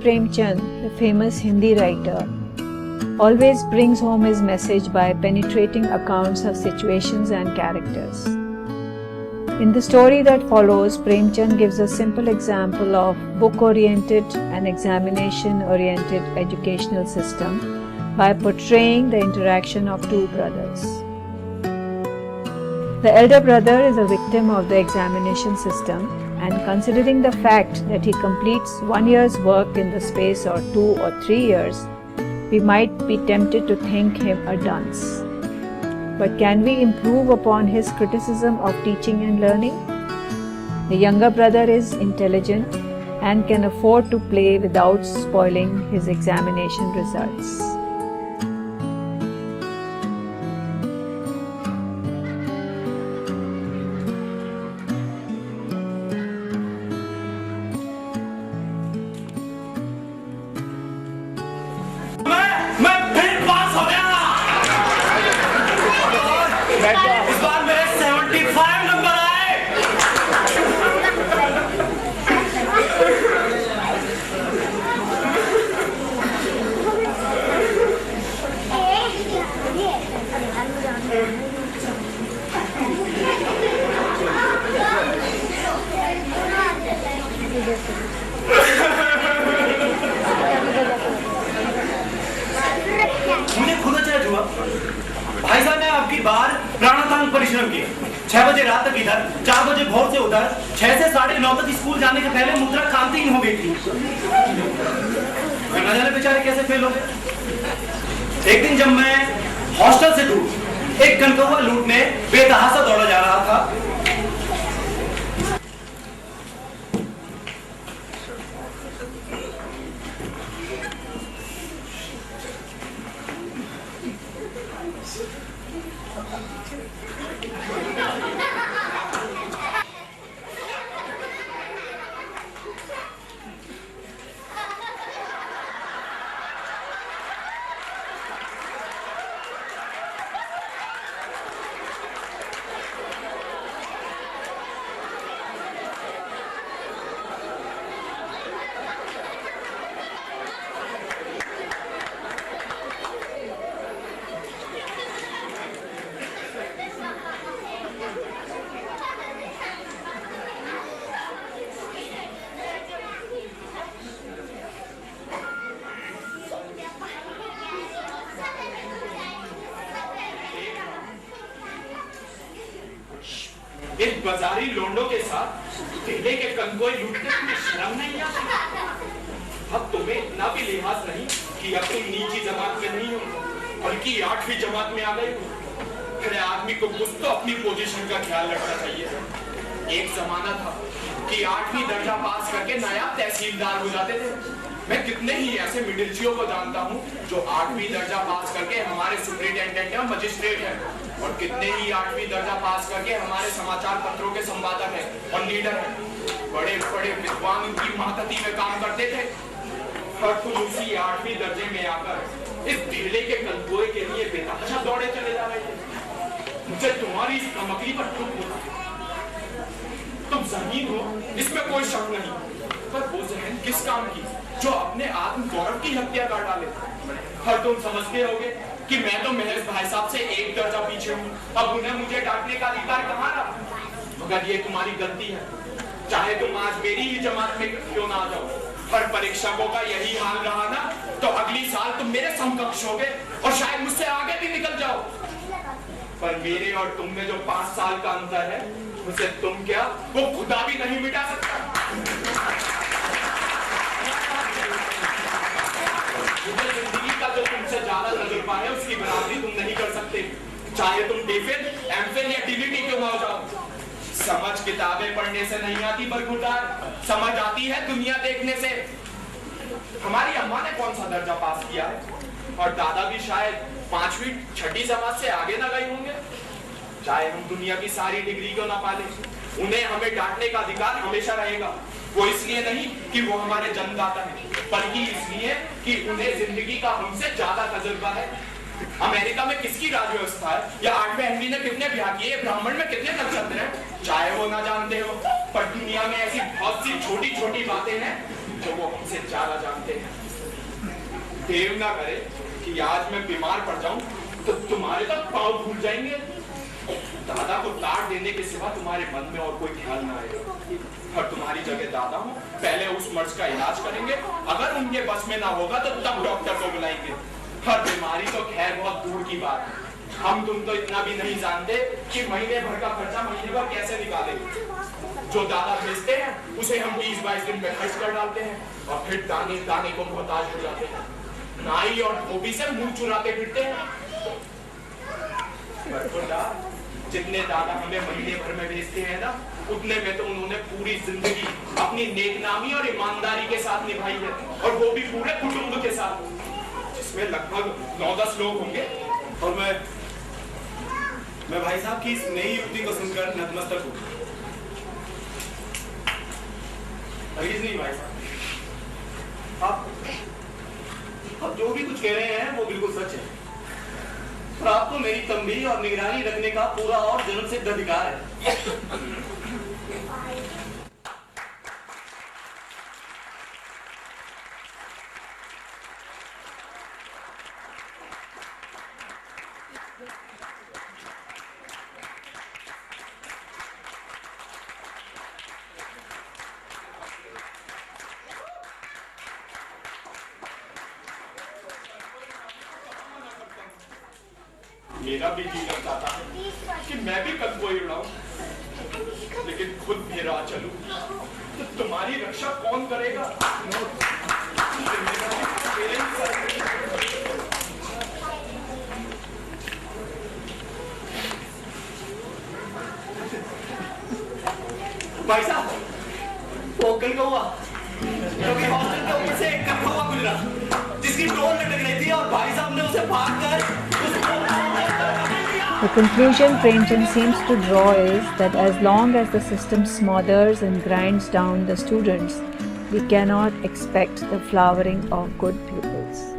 Premchand, the famous Hindi writer, always brings home his message by penetrating accounts of situations and characters. In the story that follows, Premchand gives a simple example of book-oriented and examination-oriented educational system by portraying the interaction of two brothers. The elder brother is a victim of the examination system, and considering the fact that he completes 1 year's work in the space of 2 or 3 years, we might be tempted to think him a dunce. But can we improve upon his criticism of teaching and learning? The younger brother is intelligent and can afford to play without spoiling his examination results. इस बार मेरे 75 number आए। मुझे खुद अच्छा हुआ भाई साहब, मैं आपकी बार प्राणांतक परिश्रम किया। 6 बजे रात तक इधर, 4 बजे भोर से उधर, 6 से 9:30 तक स्कूल जाने के पहले मुद्रा कांतिहीन हो गई थी। न जाने बेचारे कैसे फेल हो गए। एक दिन जब मैं हॉस्टल से दूर एक कनकौवा लूटने बेतहासा दौड़ा जा रहा था, इन बाजारी लोंडों के साथ केले के कंगोए लूटने तुम्हें शर्म नहीं आती? अब तुम्हें इतना भी लिहाज नहीं कि अब तुम नीची जमात में नहीं हो, बल्कि 8वीं जमात में आ गए हो। फिर आदमी को कुछ तो अपनी पोजीशन का ख्याल रखना चाहिए। एक जमाना था कि 8वीं दर्जा पास करके नायाब तहसीलदार हो जाते थे। मैं कितने ही ऐसे मिडिलचियों को जानता हूँ जो 8वीं दर्जा पास करके हमारे सुपरिटेंडेंट या मजिस्ट्रेट है, और कितने ही 8वीं दर्जा पास करके हमारे समाचार पत्रों के संपादक हैं और लीडर हैं। बड़े बड़े विद्वान उनकी महतती में काम करते थे, और तुम उसी 8वीं दर्जे में आकर इस ढीले के कलकोए के लिए बेतहाशा दौड़े चले जा रहे थे। मुझे तुम्हारी इस कमकली पर दुख होता है। तुम जमीन हो, इसमें कोई शक नहीं, पर वो जहन किस काम की जो अपने आत्म गौरव की हत्या कर डाले। और तुम समझते होगे कि मैं तो महज भाई साहब से 1 दर्जा पीछे हूँ, अब उन्हें मुझे डांटने का अधिकार कहाँ रहा? मगर ये तुम्हारी गलती है। चाहे तुम आज मेरी ही जमात में क्यों ना आ जाओ, पर परीक्षकों का यही हाल रहा ना, तो अगली साल तुम मेरे समकक्ष होगे और शायद मुझसे आगे भी निकल जाओ। पर मेरे और तुम में जो 5 साल का अंतर है, उसे तुम क्या, वो खुदा भी नहीं मिटा सकता। मुझे जिंदगी का जो तुमसे ज्यादा तजुर्बा है, उसकी बराबरी तुम नहीं कर सकते, चाहे तुम डिफिल, एमफिल या डीलिटी क्यों ना हो जाओ। समझ किताबें पढ़ने से नहीं आती बरखुरदार, समझ आती है दुनिया देखने से। हमारी अम्मा ने कौन सा दर्जा पास किया है, और दादा भी शायद 5वीं 6ठी जमात से आगे ना गए होंगे। चाहे हम दुनिया की सारी डिग्री क्यों ना पाले, उन्हें हमें डांटने का अधिकार हमेशा रहेगा। वो इसलिए नहीं कि वो हमारे जन्मदाता हैं, बल्कि इसलिए कि उन्हें जिंदगी का हमसे ज्यादा तजुर्बा है। अमेरिका में किसकी राज व्यवस्था है, या 8वें हेनरी ने कितने ब्याह किए, ब्राह्मण में कितने नक्षत्र हैं, चाहे वो ना जानते हो, पर दुनिया में ऐसी बहुत सी छोटी छोटी बातें हैं जो वो हमसे ज्यादा जानते हैं। देव ना करे कि आज मैं बीमार पड़ जाऊं तो तुम्हारे तक पांव भूल जाएंगे। दादा को डांट देने के सिवा तुम्हारे मन में और कोई ख्याल ना आएगा। और तुम्हारी जगह दादा हो, पहले उस मर्ज का इलाज करेंगे, अगर उनके बस में ना होगा तो तब डॉक्टर को बुलाएंगे। हर बीमारी तो खैर बहुत दूर की बात है, हम तुम तो इतना भी नहीं जानते कि महीने भर का खर्चा महीने भर कैसे निकालेंगे। जो दादा भेजते हैं उसे हम 20-22 दिन में खर्च कर डालते हैं और फिर दाने दाने को मोहताज हो जाते हैं। नाई और धोबी से मुंह चुराते फिरते हैं। जितने दादा हमें महीने भर में भेजते हैं ना, उतने में तो उन्होंने पूरी जिंदगी अपनी नेकनामी और ईमानदारी के साथ निभाई है, और वो भी पूरे कुटुंब के साथ, जिसमें लगभग 9-10 लोग होंगे। और मैं भाई साहब की इस नई युक्ति को सुनकर नतमस्तक हूँ। हरगिज़ नहीं भाई साहब, आप जो भी कुछ कह रहे हैं वो बिल्कुल सच है, और आपको मेरी तंबीह और निगरानी रखने का पूरा और जन्म सिद्ध अधिकार है। मेरा भी जी चाहता है कि मैं भी कंगोई उड़ाऊं, लेकिन खुद भी राह चलूं तो तुम्हारी रक्षा कौन करेगा? भाई साहब, वो कल का हुआ क्योंकि हॉस्टल के ऊपर से एक कट्टा हुआ गुजरा जिसकी टोल लटक रही थी, और भाई साहब ने उसे भागकर The conclusion Premchand seems to draw is that as long as the system smothers and grinds down the students, we cannot expect the flowering of good pupils.